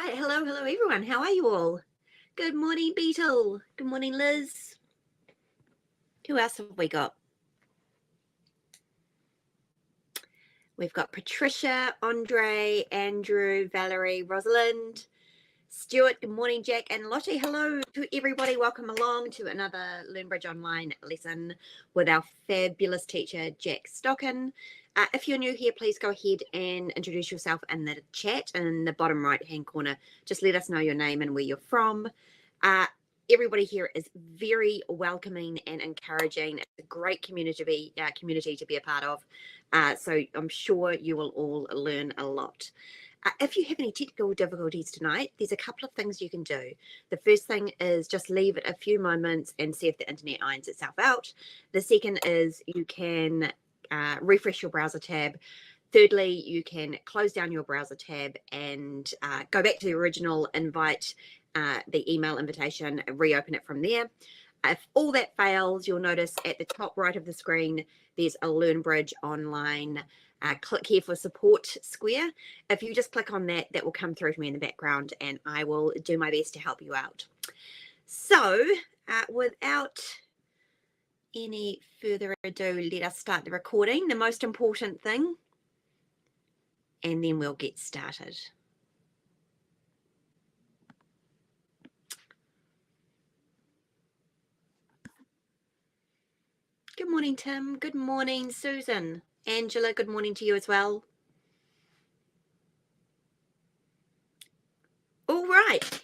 right. Hello, everyone. How are you all? Good morning, Beetle. Good morning, Liz. Who else have we got? We've got Patricia, Andre, Andrew, Valerie, Rosalind, Stuart. Good morning, Jack, and Lottie. Hello to everybody. Welcome along to another LearnBridge Online lesson with our fabulous teacher, Jack Stocken. If you're new here, please go ahead and introduce yourself in the chat in the bottom right-hand corner. Just let us know your name and where you're from. Everybody here is very welcoming and encouraging. It's a great community to be a part of. So I'm sure you will all learn a lot. If you have any technical difficulties tonight, there's a couple of things you can do. The first thing is just leave it a few moments and see if the internet irons itself out. The second is you can refresh your browser tab. Thirdly, you can close down your browser tab and go back to the original invite, the email invitation, and reopen it from there. If all that fails, you'll notice at the top right of the screen, there's a LearnBridge Online. Click here for support square. If you just click on that, that will come through to me in the background and I will do my best to help you out. So without any further ado, let us start the recording, the most important thing, and then we'll get started. Good morning, Tim. Good morning, Susan. Angela, good morning to you as well. All right,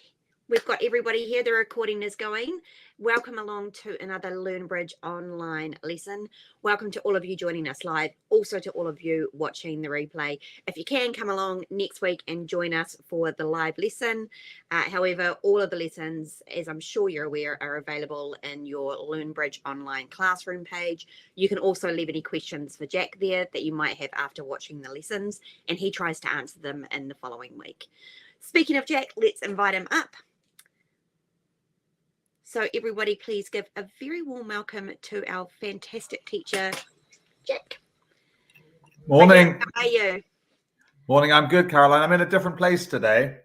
we've got everybody here. The recording is going. Welcome along to another LearnBridge Online lesson. Welcome to all of you joining us live, also to all of you watching the replay. If you can, come along next week and join us for the live lesson. However, all of the lessons, as I'm sure you're aware, are available in your LearnBridge Online classroom page. You can also leave any questions for Jack there that you might have after watching the lessons, and he tries to answer them in the following week. Speaking of Jack, let's invite him up. So everybody, please give a very warm welcome to our fantastic teacher, Jack. Morning. How are you? Morning, I'm good, Caroline. I'm in a different place today.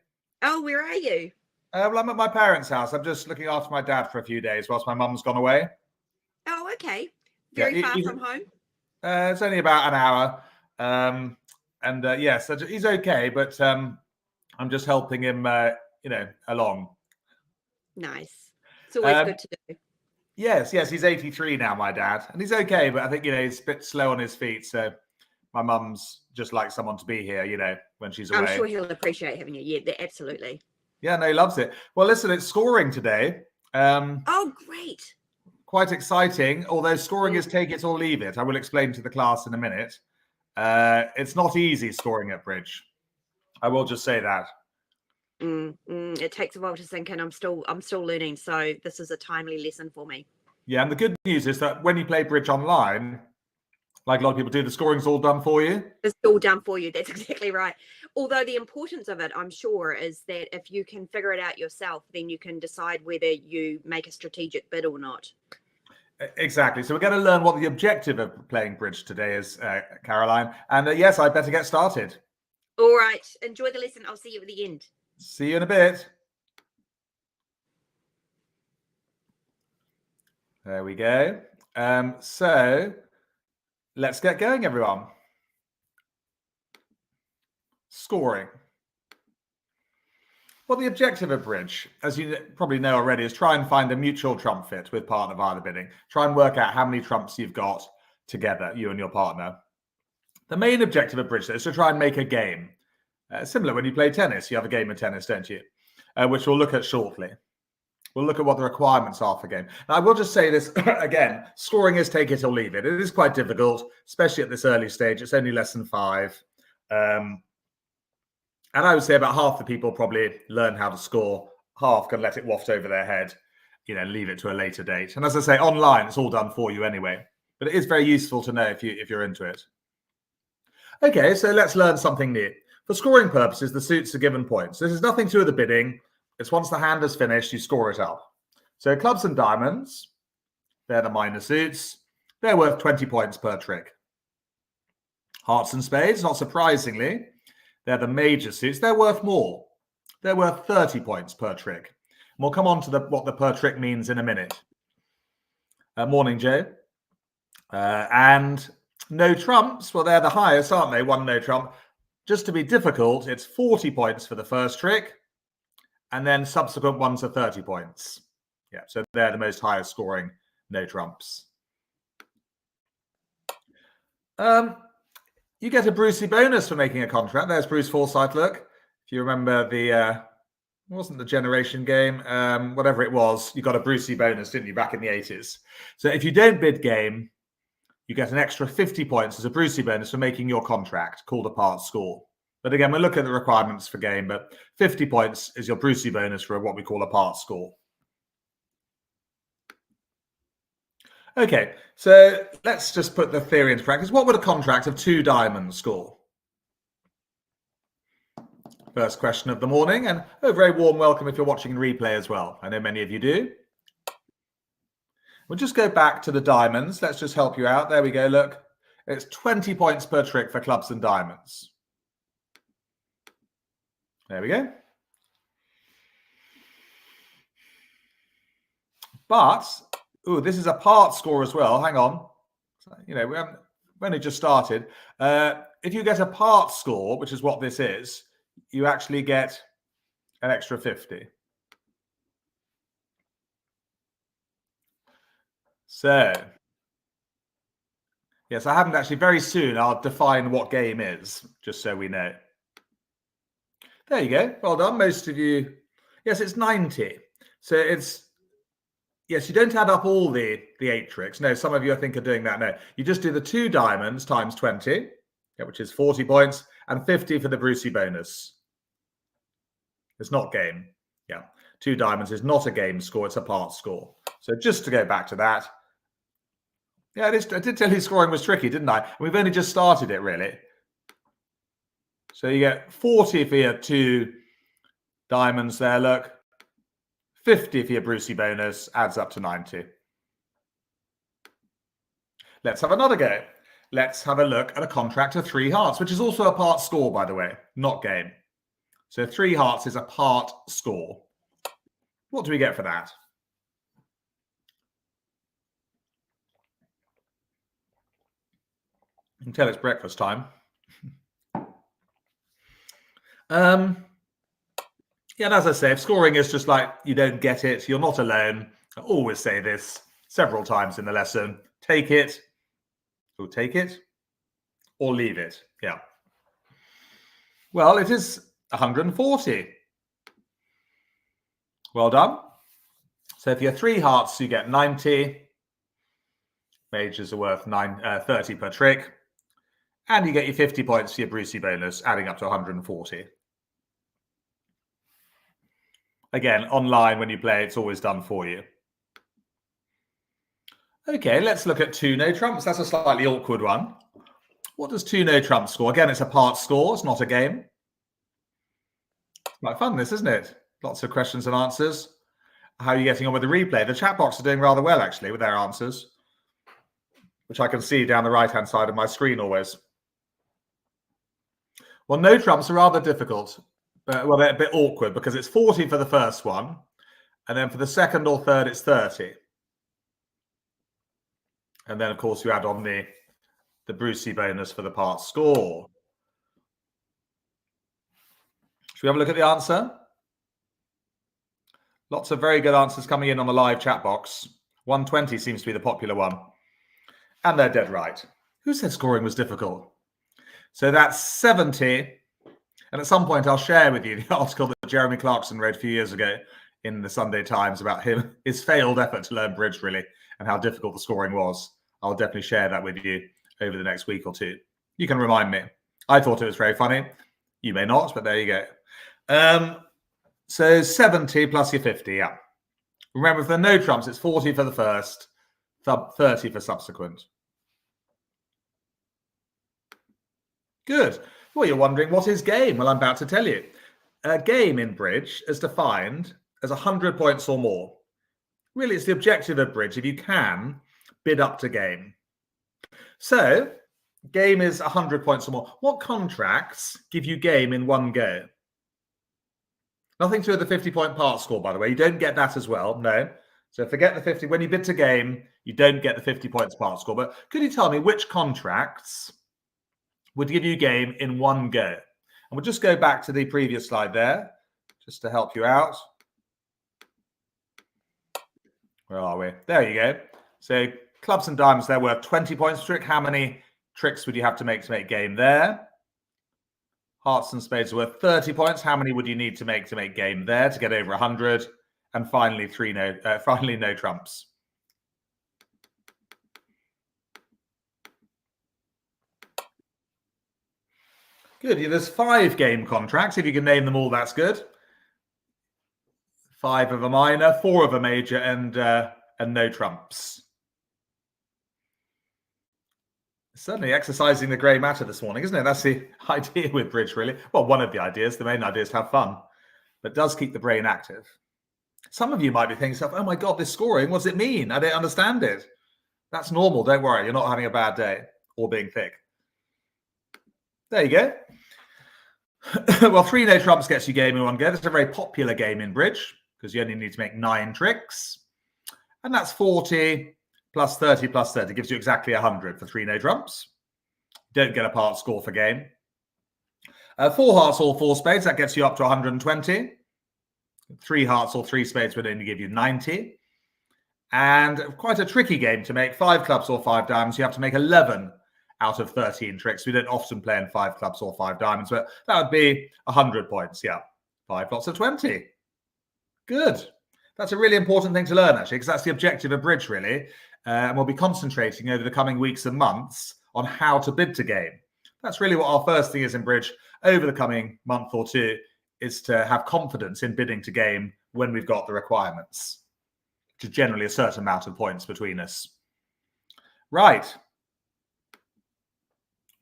Oh, where are you? Well, I'm at my parents' house. I'm just looking after my dad for a few days whilst my mum's gone away. Oh, okay. Very far from home? It's only about an hour. Yes, so he's okay, but I'm just helping him, along. Nice. It's always good to do. Yes, he's 83 now, my dad, and he's okay, but I think, he's a bit slow on his feet, so my mum's just like someone to be here, when she's away. I'm sure he'll appreciate having you. Yeah, absolutely. Yeah, no, he loves it. Well, listen, it's scoring today. Oh, great. Quite exciting, although scoring is take it or leave it. I will explain to the class in a minute. It's not easy scoring at bridge. I will just say that. It takes a while to sink in. I'm still learning, so this is a timely lesson for me. Yeah, and the good news is that when you play bridge online, like a lot of people do, the scoring's all done for you. It's all done for you. That's exactly right. Although the importance of it, I'm sure, is that if you can figure it out yourself, then you can decide whether you make a strategic bid or not. Exactly. So we're going to learn what the objective of playing bridge today is, Caroline. And yes, I'd better get started. All right. Enjoy the lesson. I'll see you at the end. See you in a bit. There we go. So let's get going, everyone. Scoring. Well, the objective of bridge, as you probably know already, is try and find a mutual trump fit with partner via the bidding. Try and work out how many trumps you've got together, you and your partner. The main objective of bridge is to try and make a game. Similar when you play tennis. You have a game of tennis, don't you? Which we'll look at shortly. We'll look at what the requirements are for a game. Now, I will just say this again, scoring is take it or leave it. It is quite difficult, especially at this early stage. It's only lesson 5. And I would say about half the people probably learn how to score. Half can let it waft over their head, leave it to a later date. And as I say, online, it's all done for you anyway. But it is very useful to know if you're into it. Okay, so let's learn something new. For scoring purposes, the suits are given points. This is nothing to do with the bidding. It's once the hand is finished, you score it up. So clubs and diamonds, they're the minor suits. They're worth 20 points per trick. Hearts and spades, not surprisingly, they're the major suits. They're worth more. they're worth 30 points per trick. And we'll come on to what the per trick means in a minute. Morning, Joe. And no trumps, well, they're the highest, aren't they? One no trump. Just to be difficult, it's 40 points for the first trick, and then subsequent ones are 30 points. Yeah, so they're the most highest scoring no trumps. You get a Brucey bonus for making a contract. There's Bruce Forsyth, look. If you remember it wasn't the Generation game, whatever it was, you got a Brucey bonus, didn't you, back in the 80s? So if you don't bid game, you get an extra 50 points as a Brucey bonus for making your contract, called a part score. But again, we'll look at the requirements for game, but 50 points is your Brucey bonus for what we call a part score. Okay, so let's just put the theory into practice. What would a contract of 2 diamonds score? First question of the morning, and a very warm welcome if you're watching in replay as well. I know many of you do. We'll just go back to the diamonds. Let's just help you out. There we go, look. It's 20 points per trick for clubs and diamonds. There we go. But, this is a part score as well. Hang on. You know, we've only just started. If you get a part score, which is what this is, you actually get an extra 50. So, yes, I haven't actually. Very soon, I'll define what game is, just so we know. There you go. Well done. Most of you. Yes, it's 90. So it's, yes, you don't add up all the 8 tricks. No, some of you I think are doing that. No, you just do the 2 diamonds times 20, which is 40 points, and 50 for the Brucey bonus. It's not game. Yeah, 2 diamonds is not a game score. It's a part score. So just to go back to that. Yeah, I did tell you scoring was tricky, didn't I? We've only just started it, really. So you get 40 for your 2 diamonds there, look. 50 for your Brucey bonus, adds up to 90. Let's have another go. Let's have a look at a contract of 3 hearts, which is also a part score, by the way, not game. So 3 hearts is a part score. What do we get for that? You can tell it's breakfast time. Yeah, and as I say, if scoring is just like you don't get it, you're not alone. I always say this several times in the lesson. Take it, or leave it. Yeah. Well, it is 140. Well done. So if you're 3 hearts, you get 90. Majors are worth 30 per trick. And you get your 50 points for your Brucey bonus, adding up to 140. Again, online when you play, it's always done for you. Okay, let's look at 2 no trumps. That's a slightly awkward one. What does 2 no trumps score? Again, it's a part score. It's not a game. Quite fun, this, isn't it? Lots of questions and answers. How are you getting on with the replay? The chat box are doing rather well, actually, with their answers, which I can see down the right-hand side of my screen always. Well, no trumps are rather difficult. Well, they're a bit awkward because it's 40 for the first one, and then for the second or third, it's 30. And then, of course, you add on the Brucey bonus for the part score. Should we have a look at the answer? Lots of very good answers coming in on the live chat box. 120 seems to be the popular one. And they're dead right. Who said scoring was difficult? So that's 70. And at some point, I'll share with you the article that Jeremy Clarkson wrote a few years ago in the Sunday Times about his failed effort to learn bridge, really, and how difficult the scoring was. I'll definitely share that with you over the next week or two. You can remind me. I thought it was very funny. You may not, but there you go. So 70 plus your 50, yeah. Remember, for the no trumps, it's 40 for the first, 30 for subsequent. Good. Well, you're wondering, what is game? Well, I'm about to tell you. A game in bridge is defined as 100 points or more. Really, it's the objective of bridge, if you can, bid up to game. So, game is 100 points or more. What contracts give you game in one go? Nothing to do with the 50-point part score, by the way. You don't get that as well. No. So forget the 50. When you bid to game, you don't get the 50 points part score. But could you tell me which contracts would give you game in one go? And we'll just go back to the previous slide there, just to help you out. Where are we? There you go. So clubs and diamonds, they're worth 20 points per trick. How many tricks would you have to make game there? Hearts and spades are worth 30 points. How many would you need to make game there to get over 100? And finally, no trumps. Good. There's 5 game contracts. If you can name them all, that's good. 5 of a minor, 4 of a major, and no trumps. Certainly exercising the grey matter this morning, isn't it? That's the idea with bridge, really. Well, one of the ideas. The main idea is to have fun, but does keep the brain active. Some of you might be thinking, oh my God, this scoring, what does it mean? I don't understand it. That's normal. Don't worry. You're not having a bad day or being thick. There you go. Well, 3 no trumps gets you game in one go. That's a very popular game in bridge because you only need to make 9 tricks. And that's 40 plus 30 plus 30 gives you exactly 100 for 3 no trumps. Don't get a part score for game. 4 hearts or 4 spades, that gets you up to 120. 3 hearts or 3 spades would only give you 90. And quite a tricky game to make. 5 clubs or 5 diamonds, you have to make 11 out of 13 tricks. We don't often play in 5 clubs or 5 diamonds, but that would be 100 points. Yeah, 5 lots of 20. Good. That's a really important thing to learn, actually, because that's the objective of bridge, really. And we'll be concentrating over the coming weeks and months on how to bid to game. That's really what our first thing is in bridge over the coming month or 2, is to have confidence in bidding to game when we've got the requirements, which is generally a certain amount of points between us. Right.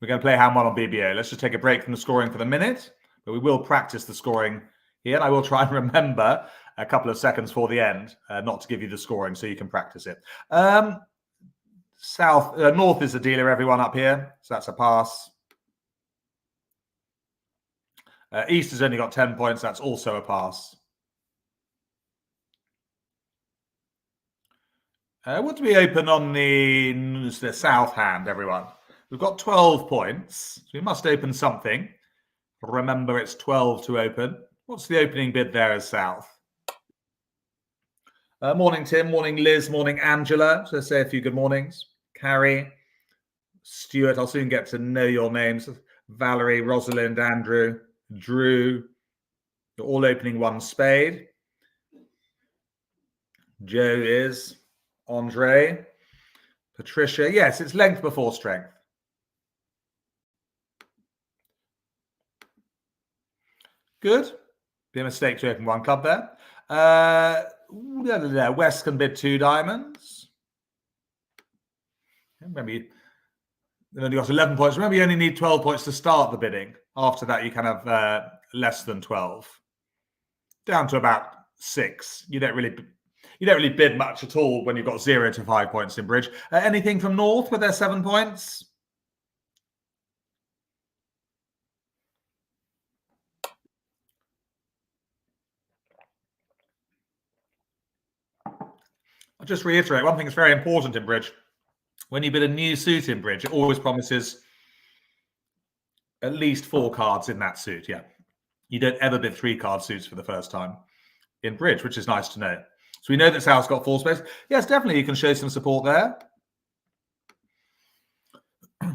We're going to play hand 1 on BBO. Let's just take a break from the scoring for the minute, but we will practice the scoring here. And I will try and remember a couple of seconds for the end, not to give you the scoring so you can practice it. North is the dealer, everyone up here. So that's a pass. East has only got 10 points. That's also a pass. What do we open on the south hand, everyone? We've got 12 points. So we must open something. Remember, it's 12 to open. What's the opening bid there as south? Morning, Tim. Morning, Liz. Morning, Angela. So say a few good mornings. Carrie, Stuart. I'll soon get to know your names. Valerie, Rosalind, Andrew, Drew. You're all opening 1 spade. Joe is. Andre. Patricia. Yes, it's length before strength. Good. Be a mistake to open 1 club there. West can bid 2 diamonds. Remember, you've only got 11 points. Remember, you only need 12 points to start the bidding. After that, you can have less than 12. Down to about 6. You don't really bid much at all when you've got 0 to 5 points in bridge. Anything from North with their 7 points? I'll just reiterate, one thing that's very important in bridge. When you bid a new suit in bridge, it always promises at least 4 cards in that suit. Yeah. You don't ever bid 3 card suits for the first time in bridge, which is nice to know. So we know that Sal's got 4 spades. Yes, definitely you can show some support there.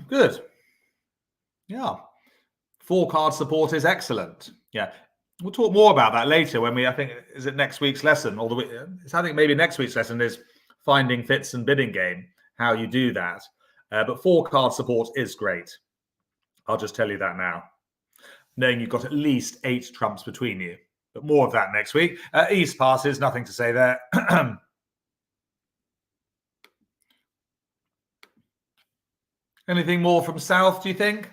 Good. Yeah. 4 card support is excellent. Yeah. We'll talk more about that later when I think, is it next week's lesson? I think maybe next week's lesson is finding fits and bidding game, how you do that. But 4 card support is great. I'll just tell you that now, knowing you've got at least 8 trumps between you. But more of that next week. East passes, nothing to say there. Anything more from South, do you think?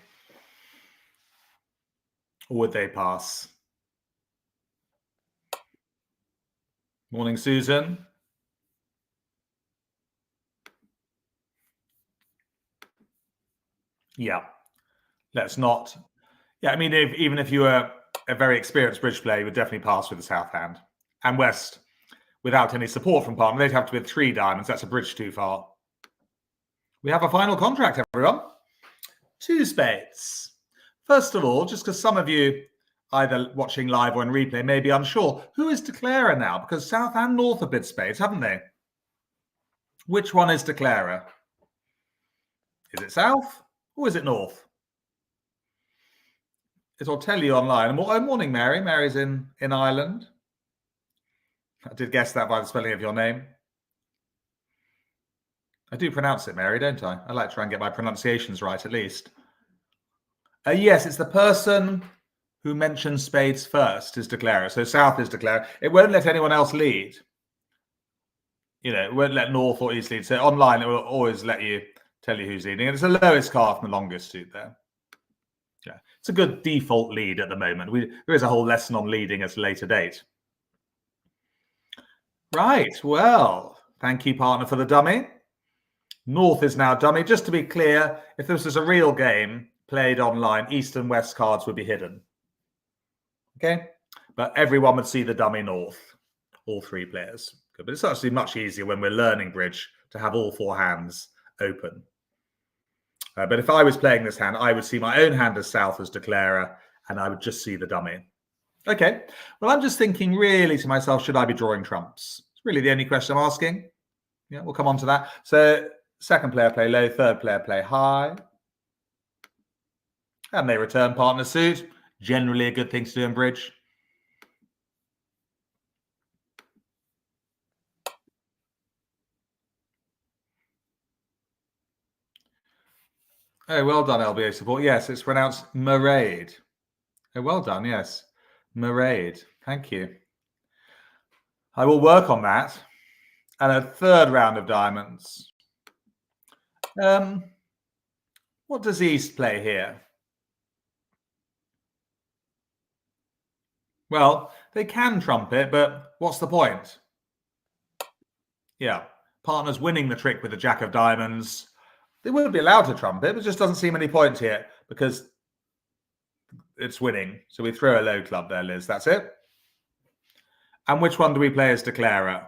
Or would they pass? Morning, Susan. Yeah. Let's not. Yeah, I mean, even if you were a very experienced bridge player would definitely pass with the south hand. And West, without any support from partner, they'd have to be 3 diamonds. That's a bridge too far. We have a final contract, everyone. 2 spades. First of all, just because some of you, either watching live or in replay, may be unsure, who is declarer now? Because South and North have bid spades, haven't they? Which one is declarer? Is it South or is it North? It'll tell you online. Oh, morning, Mary. Mary's in Ireland. I did guess that by the spelling of your name. I do pronounce it, Mary, don't I? I like to try and get my pronunciations right, at least. Yes, it's the person who mentions spades first is declarer. So South is declarer. It won't let anyone else lead. You know, it won't let North or East lead. So online, it will always let you tell you who's leading. And it's the lowest card from the longest suit there. Yeah, it's a good default lead at the moment. There is a whole lesson on leading at a later date. Right, well, thank you, partner, for the dummy. North is now dummy. Just to be clear, if this was a real game played online, East and West cards would be hidden. Okay, but everyone would see the dummy North, all 3 players. Good. But it's actually much easier when we're learning bridge to have all 4 hands open. But if I was playing this hand, I would see my own hand as South as declarer, and I would just see the dummy. Okay, well, I'm just thinking really to myself, should I be drawing trumps? It's really the only question I'm asking. Yeah, we'll come on to that. So second player play low, third player play high. And they return partner suit. Generally a good thing to do in bridge. Oh, well done, LBO support. Yes, it's pronounced Marade. Oh, well done, yes. Marade. Thank you. I will work on that. And a third round of diamonds. What does East play here? Well, they can trump it, but what's the point? Yeah, partner's winning the trick with the Jack of Diamonds. They wouldn't be allowed to trump it, but it just doesn't seem any point here because it's winning. So we throw a low club there, Liz. That's it. And which one do we play as declarer?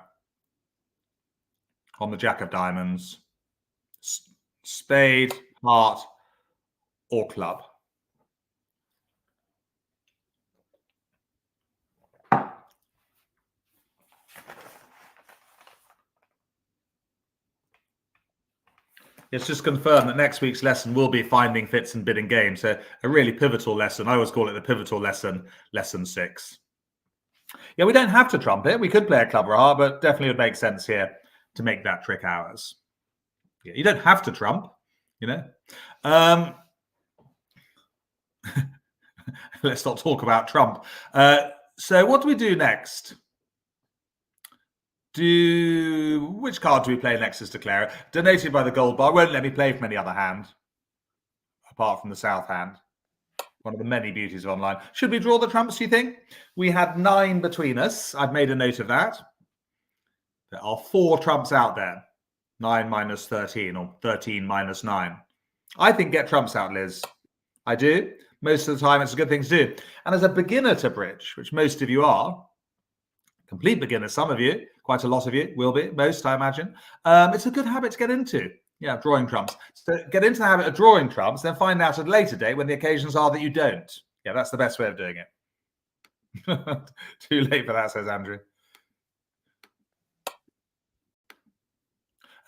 On the Jack of Diamonds. Spade, heart, or club. It's just confirmed that next week's lesson will be finding fits and bidding games. So a really pivotal lesson. I always call it the pivotal lesson, lesson 6. Yeah, we don't have to trump it. We could play a club or a heart, but definitely would make sense here to make that trick ours. Yeah, you don't have to trump, you know. Let's not talk about Trump. So what do we do next? Which card do we play next as declarer? Donated by the gold bar. Won't let me play from any other hand, apart from the south hand. One of the many beauties of online. Should we draw the trumps, do you think? We had 9 between us. I've made a note of that. There are 4 trumps out there. 9 minus 13 or 13 minus 9. I think get trumps out, Liz. I do. Most of the time, it's a good thing to do. And as a beginner to bridge, which most of you are, complete beginners, some of you, quite a lot of you will be, most, I imagine. It's a good habit to get into. Yeah, drawing trumps. So get into the habit of drawing trumps, then find out at a later date when the occasions are that you don't. Yeah, that's the best way of doing it. Too late for that, says Andrew.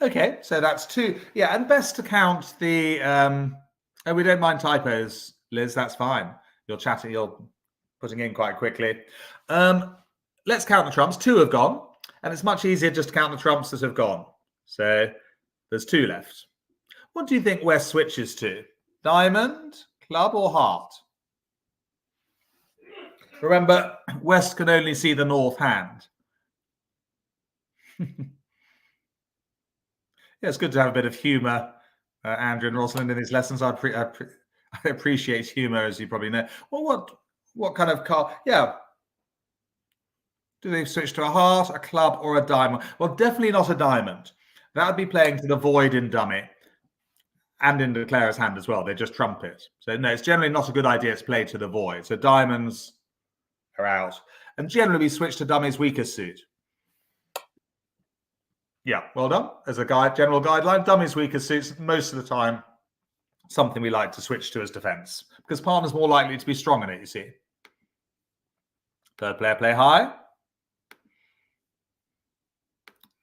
Okay, so that's 2. Yeah, and best to count the... oh, we don't mind typos, Liz, that's fine. You're chatting, you're putting in quite quickly. Let's count the trumps. 2 have gone, and it's much easier just to count the trumps that have gone. So there's 2 left. What do you think West switches to? Diamond, club, or heart? Remember, West can only see the north hand. Yeah, it's good to have a bit of humour, Andrew and Rosalind, in these lessons. I appreciate humour, as you probably know. Well, what kind of card? Yeah. Do they switch to a heart, a club, or a diamond? Well, definitely not a diamond. That would be playing to the void in dummy and in declarer's hand as well. They just trump it. So no, it's generally not a good idea to play to the void. So diamonds are out. And generally we switch to dummy's weakest suit. Yeah, well done. As a general guideline, dummy's weakest suit's most of the time something we like to switch to as defense because partner's more likely to be strong in it, you see. Third player play high.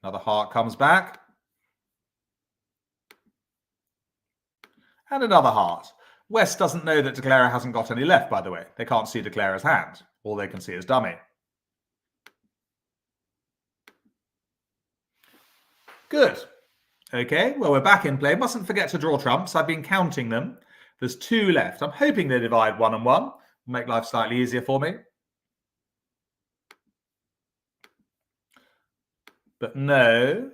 Another heart comes back. And another heart. West doesn't know that declarer hasn't got any left, by the way. They can't see declarer's hand. All they can see is dummy. Good. Okay, well, we're back in play. Mustn't forget to draw trumps. I've been counting them. There's 2 left. I'm hoping they divide 1 and 1. Make life slightly easier for me. But no.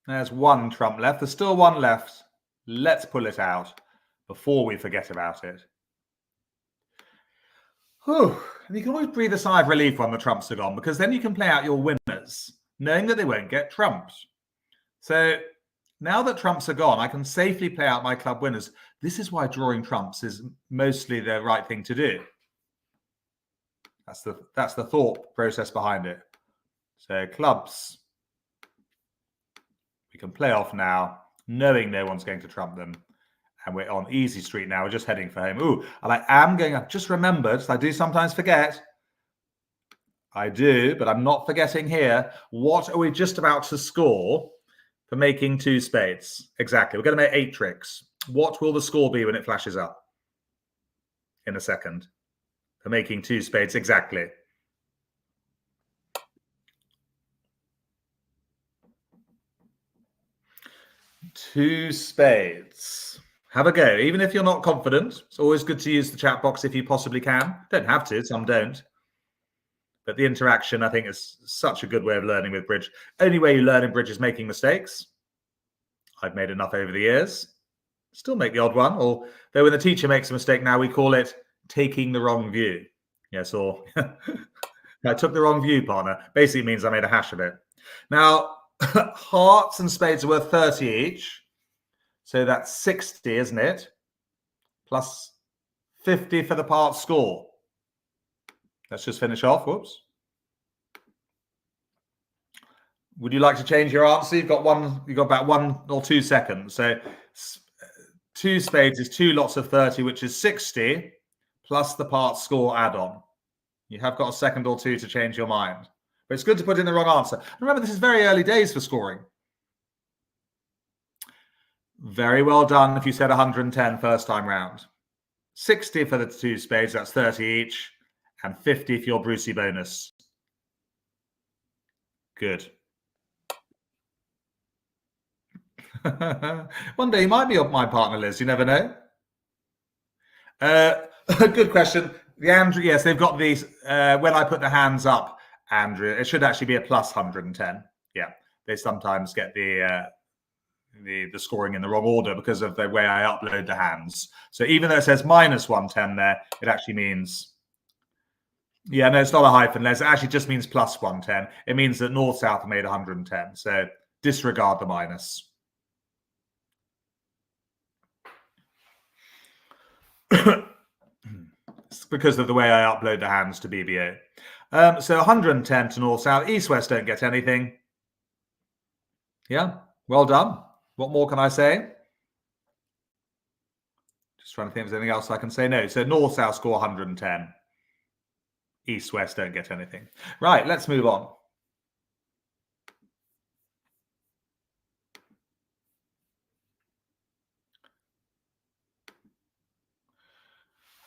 There's 1 trump left. There's still 1 left. Let's pull it out before we forget about it. Whew. And you can always breathe a sigh of relief when the trumps are gone because then you can play out your winners, knowing that they won't get trumped. So now that trumps are gone, I can safely play out my club winners. This is why drawing trumps is mostly the right thing to do. That's the thought process behind it. So clubs, we can play off now, knowing no one's going to trump them. And we're on easy street now. We're just heading for home. Ooh, and I am going, I've just remembered, I do sometimes forget. I do, but I'm not forgetting here. What are we just about to score for making 2 spades? Exactly. We're going to make 8 tricks. What will the score be when it flashes up? In a second. For making 2 spades, exactly. Two spades. Have a go. Even if you're not confident, it's always good to use the chat box if you possibly can. Don't have to, some don't. But the interaction, I think, is such a good way of learning with bridge. Only way you learn in bridge is making mistakes. I've made enough over the years. Still make the odd one. Or though when the teacher makes a mistake now, we call it taking the wrong view. Yes, or I took the wrong view, partner. Basically means I made a hash of it. Now, hearts and spades are worth 30 each. So that's 60, isn't it? Plus 50 for the part score. Let's just finish off. Whoops. Would you like to change your answer? You've got about 1 or 2 seconds. So 2 spades is 2 lots of 30, which is 60, plus the part score add-on. You have got a second or 2 to change your mind. But it's good to put in the wrong answer. Remember, this is very early days for scoring. Very well done if you said 110 first time round. 60 for the 2 spades, that's 30 each. And 50 for your Brucey bonus. Good. One day you might be my partner, Liz. You never know. Good question. The Andrew, yes, they've got these. When I put the hands up, Andrew, it should actually be a plus 110. Yeah, they sometimes get the scoring in the wrong order because of the way I upload the hands. So even though it says minus 110 there, it actually means, yeah, no, it's not a hyphen, Les. It actually just means plus 110. It means that North-South made 110. So disregard the minus. It's because of the way I upload the hands to BBO. So 110 to North-South. East-West don't get anything. Yeah, well done. What more can I say? Just trying to think if there's anything else I can say. No, so North-South score 110. East-West don't get anything. Right, let's move on.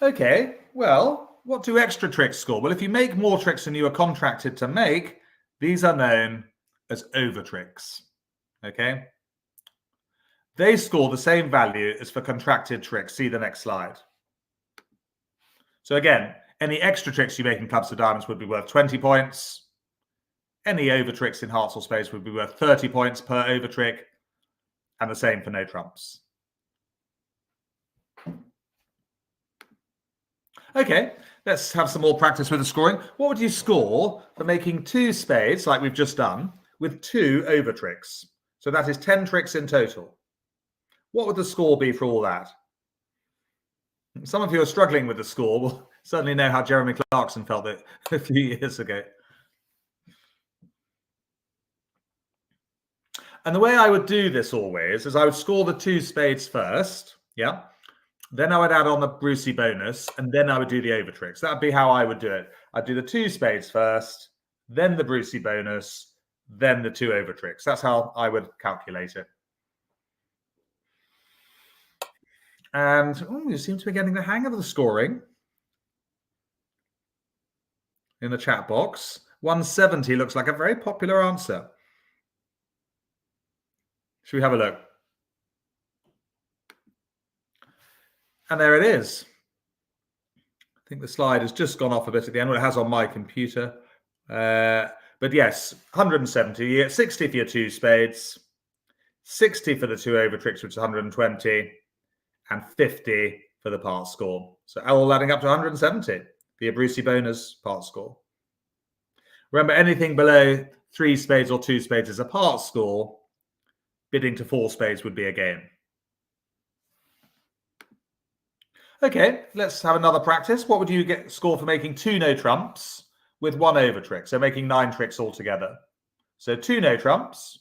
Okay, well, what do extra tricks score? Well, if you make more tricks than you are contracted to make, these are known as over tricks. Okay? They score the same value as for contracted tricks. See the next slide. So again, any extra tricks you make in clubs or diamonds would be worth 20 points. Any over tricks in hearts or spades would be worth 30 points per over trick. And the same for no trumps. Okay, let's have some more practice with the scoring. What would you score for making 2 spades, like we've just done, with 2 over tricks? So that is 10 tricks in total. What would the score be for all that? Some of you are struggling with the score. Well, Certainly know how Jeremy Clarkson felt it a few years ago. And the way I would do this always is I would score the 2 spades first, yeah. Then I would add on the Brucey bonus, and then I would do the over tricks. That'd be how I would do it. I'd do the 2 spades first, then the Brucey bonus, then the 2 over tricks. That's how I would calculate it. And you seem to be getting the hang of the scoring in the chat box. 170 looks like a very popular answer. Should we have a look? And there it is. I think the slide has just gone off a bit at the end. Well, it has on my computer. But yes, 170. You get 60 for your 2 spades, 60 for the 2 over tricks, which is 120, and 50 for the part score. So all adding up to 170 for your Brucey bonus part score. Remember, anything below 3 spades or 2 spades is a part score. Bidding to 4 spades would be a game. Okay, let's have another practice. What would you score for making 2 no trumps with 1 over trick? So making 9 tricks altogether. So 2 no trumps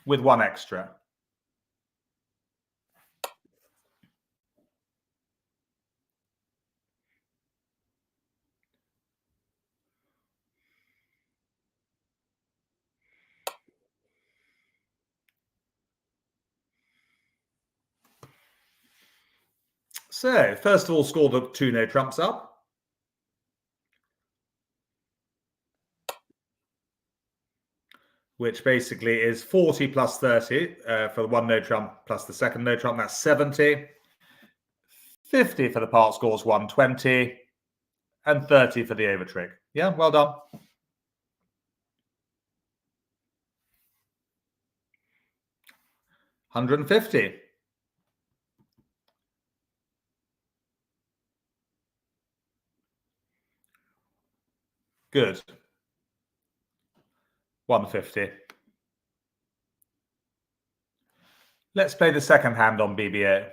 with 1 extra. So, first of all, score the 2 no trumps up. Which basically is 40 plus 30 for the 1 no trump plus the second no trump. That's 70. 50 for the part scores, 120. And 30 for the over trick. Yeah, well done. $150. Good. 150. Let's play the second hand on BBA.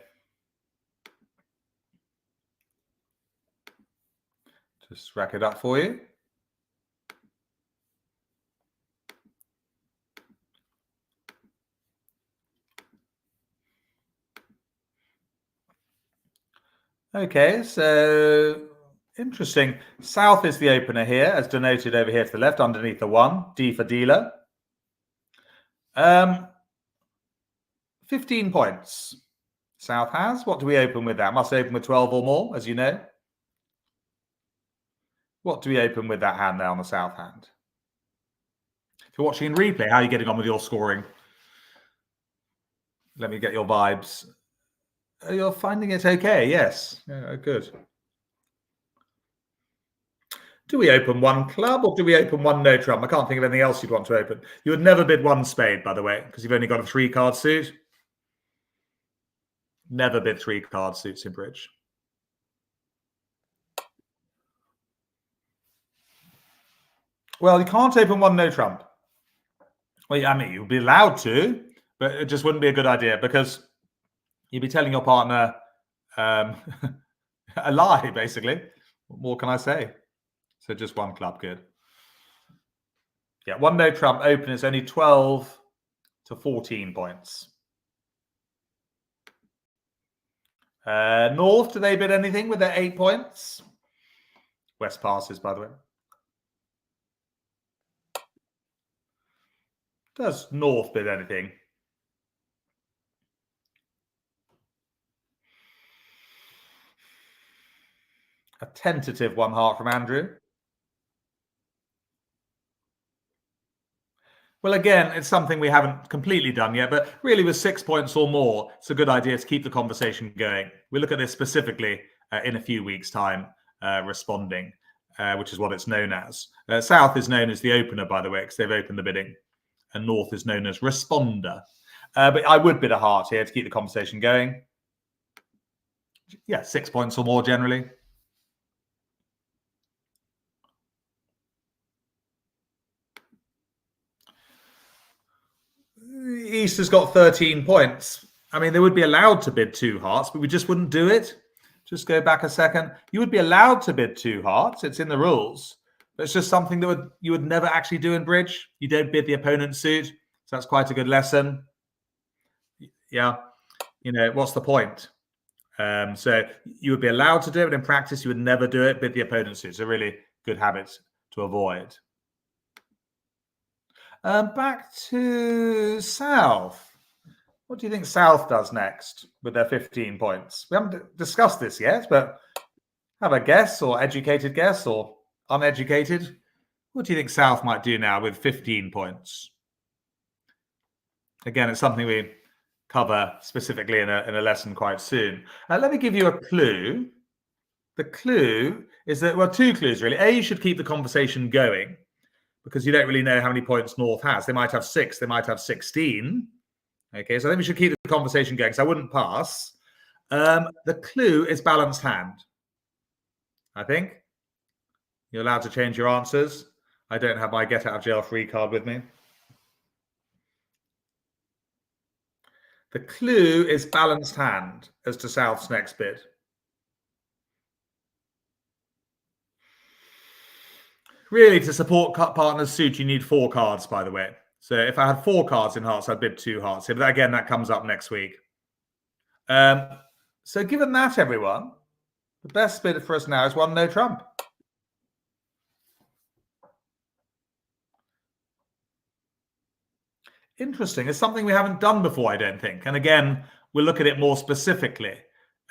Just rack it up for you. Okay, so interesting. South is the opener here, as denoted over here to the left, underneath the 1. D for dealer. 15 points. South has. What do we open with that? Must open with 12 or more, as you know. What do we open with that hand there on the South hand? If you're watching in replay, how are you getting on with your scoring? Let me get your vibes. You're finding it okay, yes. Good. Do we open 1 club or do we open 1 no trump? I can't think of anything else you'd want to open. You would never bid 1 spade, by the way, because you've only got a 3-card suit. Never bid 3-card suits in bridge. Well, you can't open 1 no trump. Well, I mean, you'll be allowed to, but it just wouldn't be a good idea because you'd be telling your partner a lie, basically. What more can I say? So just 1 club, good. Yeah, 1 no trump open is only 12 to 14 points. North, do they bid anything with their 8 points? West passes, by the way. Does North bid anything? A tentative 1 heart from Andrew. Well, again, it's something we haven't completely done yet, but really with 6 points or more, it's a good idea to keep the conversation going. We look at this specifically in a few weeks' time, responding, which is what it's known as. South is known as the opener, by the way, because they've opened the bidding. And North is known as responder. But I would bid a heart here to keep the conversation going. Yeah, 6 points or more generally. East has got 13 points. I mean, they would be allowed to bid 2 hearts, but we just wouldn't do it. Just go back a second. You would be allowed to bid 2 hearts. It's in the rules. But it's just something that you would never actually do in bridge. You don't bid the opponent's suit. So that's quite a good lesson. Yeah. What's the point? So you would be allowed to do it, but in practice, you would never do it, bid the opponent's suit. It's a really good habit to avoid. Back to South. What do you think South does next with their 15 points? We haven't discussed this yet, but have a guess, or educated guess, or uneducated. What do you think South might do now with 15 points? Again, it's something we cover specifically in a lesson quite soon. Let me give you a clue. The clue is that, well, 2 clues really. A, you should keep the conversation going because you don't really know how many points North has. They might have 6, they might have 16. Okay, so I think we should keep the conversation going, so I wouldn't pass. The clue is balanced hand, I think. You're allowed to change your answers. I don't have my get out of jail free card with me. The clue is balanced hand as to South's next bid. Really, to support partner's suit, you need 4 cards, by the way. So if I had 4 cards in hearts, I'd bid 2 hearts here. But again, that comes up next week. So given that, everyone, the best bid for us now is 1 no trump. Interesting. It's something we haven't done before, I don't think. And again, we'll look at it more specifically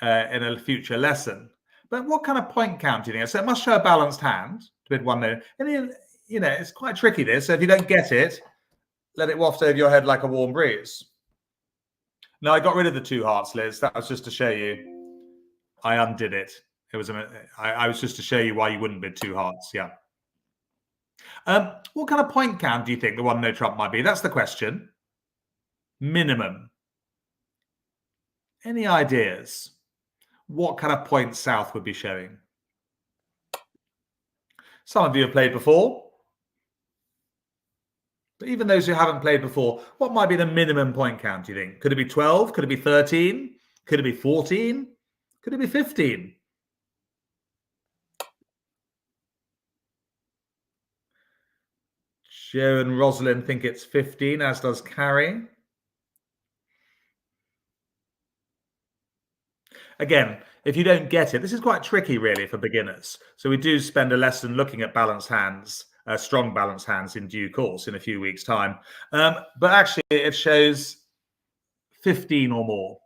in a future lesson. But what kind of point count do you think? So it must show a balanced hand to bid 1 no. And it's quite tricky, this. So if you don't get it, let it waft over your head like a warm breeze. No, I got rid of the 2 hearts, Liz. That was just to show you. I undid it. It was I was just to show you why you wouldn't bid 2 hearts. Yeah. What kind of point count do you think the 1 no trump might be? That's the question. Minimum. Any ideas? What kind of points South would be showing? Some of you have played before. But even those who haven't played before, what might be the minimum point count, do you think? Could it be 12? Could it be 13? Could it be 14? Could it be 15? Joe and Rosalind think it's 15, as does Carrie. Again, if you don't get it, this is quite tricky, really, for beginners. So we do spend a lesson looking at balanced hands, strong balanced hands in due course in a few weeks' time. But actually, it shows 15 or more.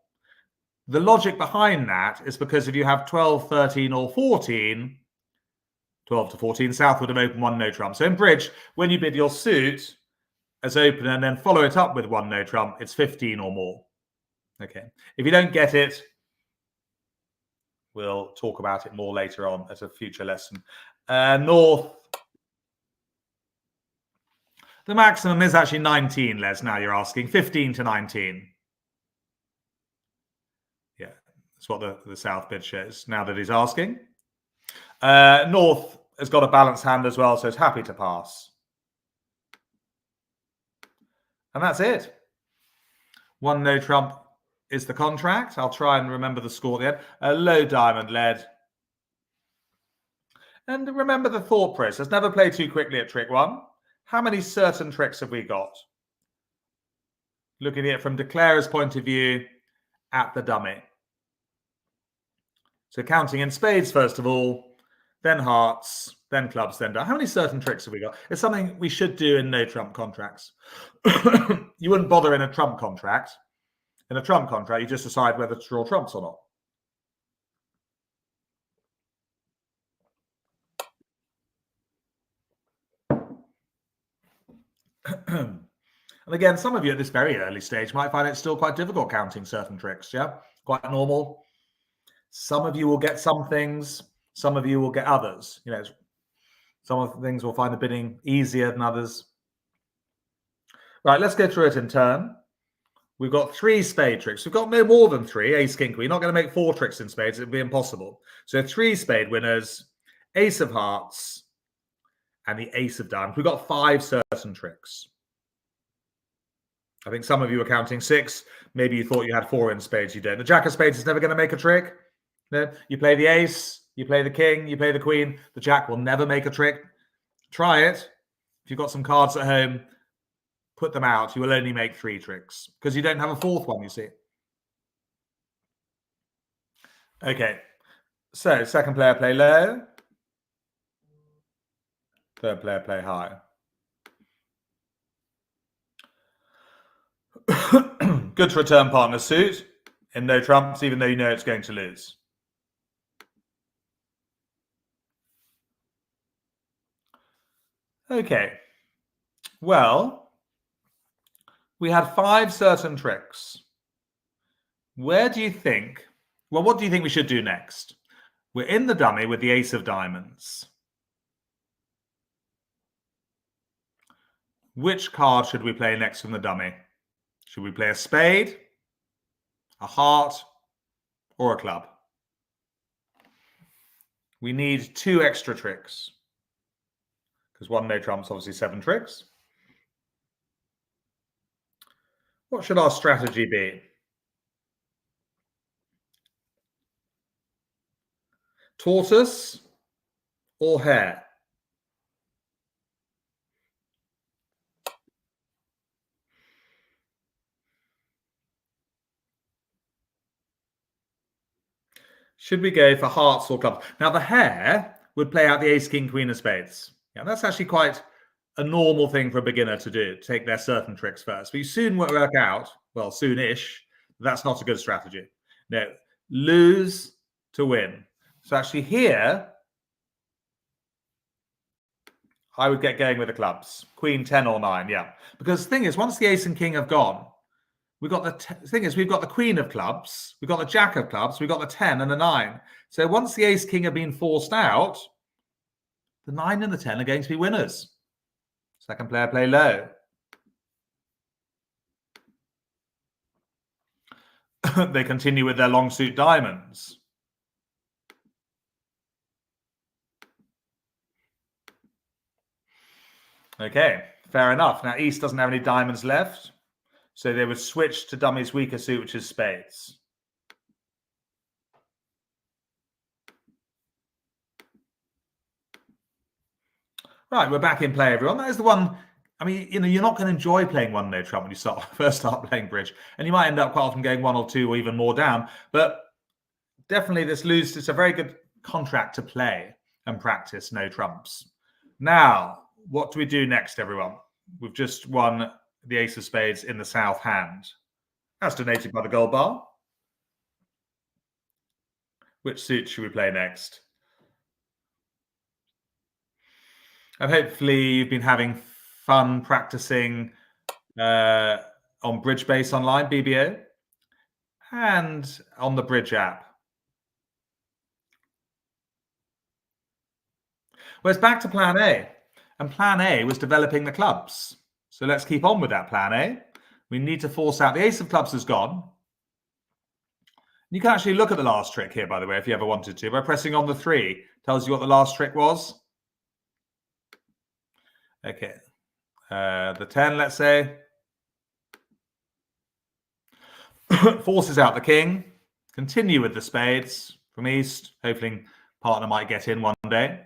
The logic behind that is because if you have 12, 13, or 14, 12 to 14, South would have opened 1 no trump. So in bridge, when you bid your suit as opener and then follow it up with 1 no trump, it's 15 or more. Okay. If you don't get it, we'll talk about it more later on at a future lesson. North. The maximum is actually 19, Les, now you're asking. 15 to 19. Yeah, that's what the South bid shows, now that he's asking. North has got a balanced hand as well, so it's happy to pass. And that's it. 1 no trump is the contract. I'll try and remember the score at the end. Low diamond led. And remember the thought process. Never play too quickly at trick 1. How many certain tricks have we got? Looking at it from declarer's point of view at the dummy. So counting in spades, first of all, then hearts, then clubs, then how many certain tricks have we got? It's something we should do in no trump contracts. You wouldn't bother in a trump contract. In a trump contract, you just decide whether to draw trumps or not. And again, some of you at this very early stage might find it still quite difficult counting certain tricks. Yeah, quite normal. Some of you will get some things. Some of you will get others. Some of the things will find the bidding easier than others. Right, let's go through it in turn. We've got 3 spade tricks. We've got no more than 3. Ace, king, queen. You're not going to make 4 tricks in spades. It would be impossible. So 3 spade winners, ace of hearts, and the ace of diamonds. We've got 5 certain tricks. I think some of you are counting 6. Maybe you thought you had 4 in spades. You don't. The jack of spades is never going to make a trick. No, you play the ace, you play the king, you play the queen. The jack will never make a trick. Try it. If you've got some cards at home, put them out. You will only make 3 tricks because you don't have a 4th one, you see. Okay, so second player play low. Third player play high. Good to return partner suit in no trumps, even though you know it's going to lose. Okay, well, we had 5 certain tricks. Where do you think, well, what do you think we should do next? We're in the dummy with the ace of diamonds. Which card should we play next from the dummy? Should we play a spade, a heart, or a club? We need 2 extra tricks because 1 no trumps, obviously 7 tricks. What should our strategy be? Tortoise or hare? Should we go for hearts or clubs? Now, the hare would play out the ace, king, queen of spades. Yeah, that's actually quite a normal thing for a beginner to do, take their certain tricks first. But you soon work out, well, soon-ish, that's not a good strategy. No, lose to win. So actually here, I would get going with the clubs. Queen, 10 or 9, yeah. Because the thing is, once the ace and king have gone, we've got the thing is, we've got the queen of clubs, we've got the jack of clubs, we've got the 10 and the 9. So once the ace king have been forced out, the 9 and the 10 are going to be winners. Second player play low. They continue with their long suit diamonds. Okay, fair enough. Now East doesn't have any diamonds left, so they would switch to dummy's weaker suit, which is spades. Right, we're back in play, everyone. That is the one. I mean, you know, you're not going to enjoy playing 1 no trump when you first start playing bridge, and you might end up quite often going 1 or 2 or even more down. But definitely, this lose. It's a very good contract to play and practice no trumps. Now, what do we do next, everyone? We've just won the ace of spades in the south hand. That's donated by the gold bar. Which suit should we play next? And hopefully you've been having fun practicing on Bridge Base Online, BBO, and on the Bridge app. Well, it's back to plan A. And plan A was developing the clubs. So let's keep on with that plan A. We need to force out. The ace of clubs is gone. You can actually look at the last trick here, by the way, if you ever wanted to, by pressing on the 3. Tells you what the last trick was. Okay. The 10, let's say. Forces out the king. Continue with the spades from East. Hopefully partner might get in one day.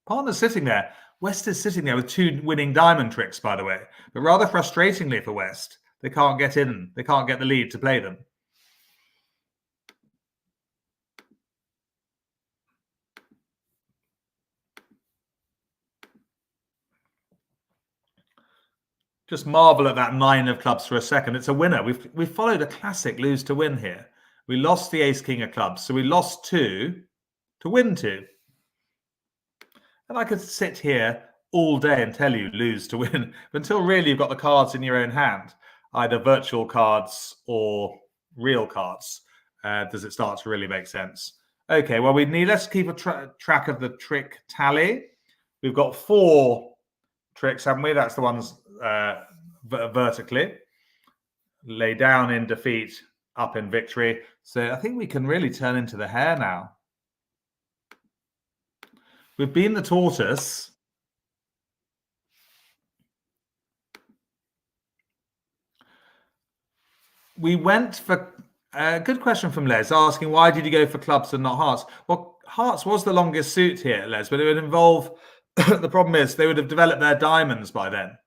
Partner's sitting there. West is sitting there with 2 winning diamond tricks, by the way. But rather frustratingly for West, they can't get in. They can't get the lead to play them. Just marvel at that 9 of clubs for a second. It's a winner. We've followed a classic lose to win here. We lost the ace king of clubs, so we lost 2 to win 2. And I could sit here all day and tell you lose to win, but until really you've got the cards in your own hand, either virtual cards or real cards, does it start to really make sense. Okay, well, let's keep a track of the trick tally. We've got 4 tricks, haven't we? That's the ones vertically. Lay down in defeat, up in victory. So I think we can really turn into the hare now. We've been the tortoise. We went for Good question from Les, asking why did you go for clubs and not hearts? Well, hearts was the longest suit here, Les, but it would involve, the problem is they would have developed their diamonds by then.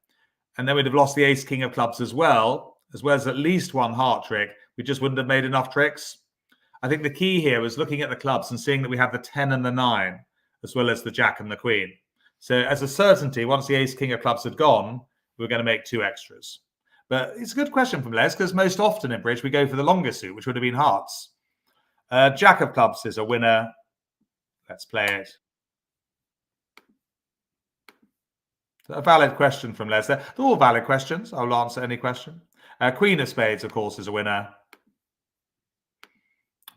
And then we'd have lost the ace king of clubs as well as at least one heart trick. We just wouldn't have made enough tricks. I think the key here was looking at the clubs and seeing that we have the 10 and the 9, as well as the jack and the queen. So as a certainty, once the ace king of clubs had gone, we were going to make 2 extras. But it's a good question from Les, because most often in bridge, we go for the longest suit, which would have been hearts. Jack of clubs is a winner. Let's play it. A valid question from Les. They're all valid questions. I'll answer any question. Queen of spades, of course, is a winner.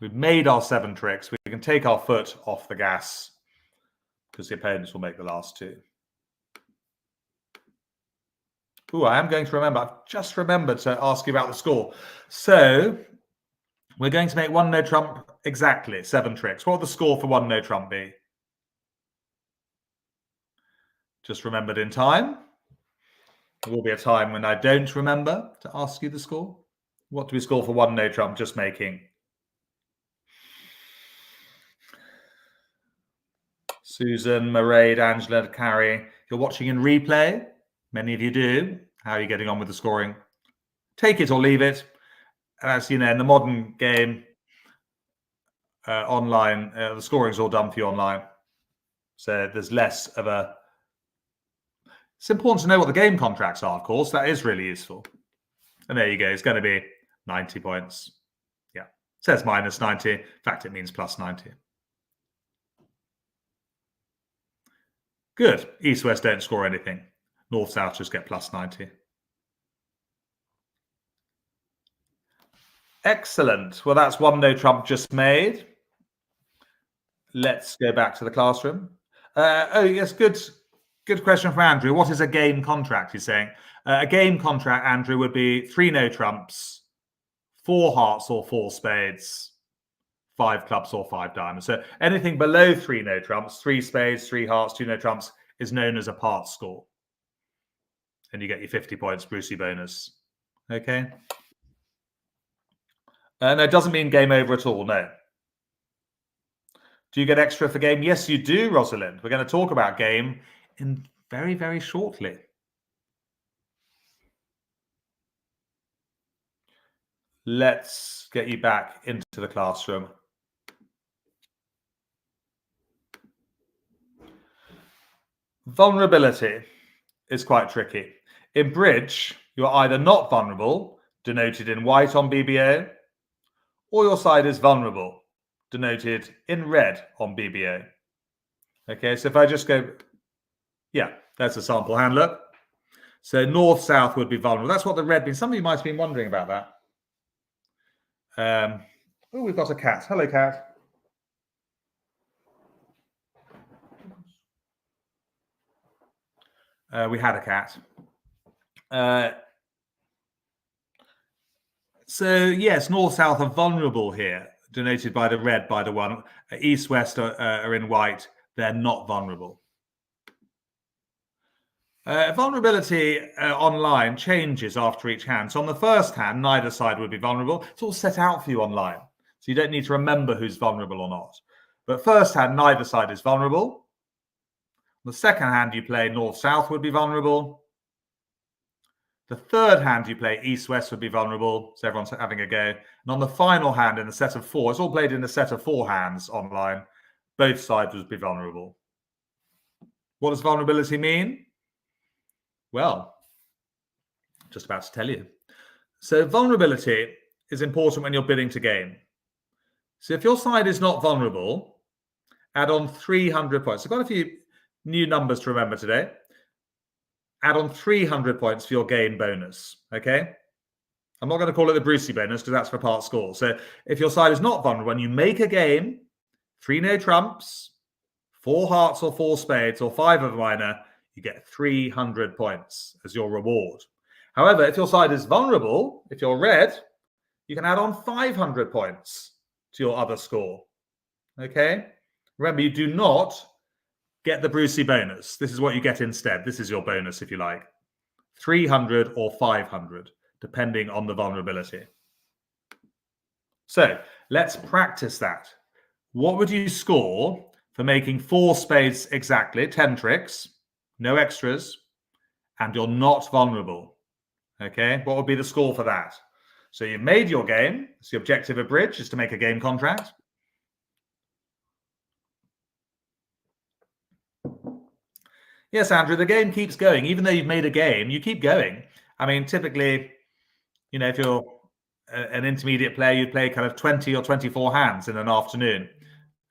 We've made our 7 tricks. We can take our foot off the gas because the opponents will make the last 2. Ooh, I am going to remember. I've just remembered to ask you about the score. So we're going to make 1 no trump exactly, 7 tricks. What would the score for 1 no trump be? Just remembered in time. There will be a time when I don't remember to ask you the score. What do we score for 1 no trump? Just making. Susan, Mairead, Angela, Carrie, you're watching in replay. Many of you do. How are you getting on with the scoring? Take it or leave it. As you know, in the modern game, online, the scoring's all done for you online. So there's less of a... It's important to know what the game contracts are, of course. That is really useful. And there you go. It's going to be 90 points. Yeah. It says minus 90. In fact, it means plus 90. Good. East-west don't score anything. North-south just get plus 90. Excellent. Well, that's 1 no trump just made. Let's go back to the classroom. Oh, yes, good question from Andrew. What is a game contract, he's saying? A game contract, Andrew, would be 3 no trumps, 4 hearts or 4 spades, 5 clubs or 5 diamonds. So anything below 3 no trumps, 3 spades, 3 hearts, 2 no trumps, is known as a part score. And you get your 50 points Brucey bonus. Okay? No, it doesn't mean game over at all, no. Do you get extra for game? Yes, you do, Rosalind. We're going to talk about game in very, very shortly. Let's get you back into the classroom. Vulnerability is quite tricky. In bridge, you're either not vulnerable, denoted in white on BBO, or your side is vulnerable, denoted in red on BBO. Okay, so if I just go, yeah, that's a sample hand, look. So north-south would be vulnerable. That's what the red means. Some of you might have been wondering about that. Oh, we've got a cat. Hello, cat. We had a cat. So yes, north-south are vulnerable here, denoted by the red by the 1. East-west are in white. They're not vulnerable. Vulnerability online changes after each hand. So on the first hand, neither side would be vulnerable. It's all set out for you online. So you don't need to remember who's vulnerable or not. But first hand, neither side is vulnerable. On the second hand you play, north-south would be vulnerable. The third hand you play, east-west would be vulnerable. So everyone's having a go. And on the final hand in the set of 4, it's all played in a set of 4 hands online. Both sides would be vulnerable. What does vulnerability mean? Well, just about to tell you. So vulnerability is important when you're bidding to game. So if your side is not vulnerable, add on 300 points. So quite a few new numbers to remember today. Add on 300 points for your game bonus, okay? I'm not going to call it the Brucey bonus because that's for part score. So if your side is not vulnerable, when you make a game, 3 no trumps, 4 hearts or 4 spades, or 5 of a minor, you get 300 points as your reward. However, if your side is vulnerable, if you're red, you can add on 500 points to your other score, okay? Remember, you do not get the Brucey bonus. This is what you get instead. This is your bonus, if you like. 300 or 500, depending on the vulnerability. So let's practice that. What would you score for making 4 spades exactly, 10 tricks, no extras, and you're not vulnerable? Okay, what would be the score for that? So you've made your game. So the objective of bridge is to make a game contract. Yes, Andrew, the game keeps going. Even though you've made a game, you keep going. I mean, typically, you know, if you're an intermediate player, you'd play kind of 20 or 24 hands in an afternoon,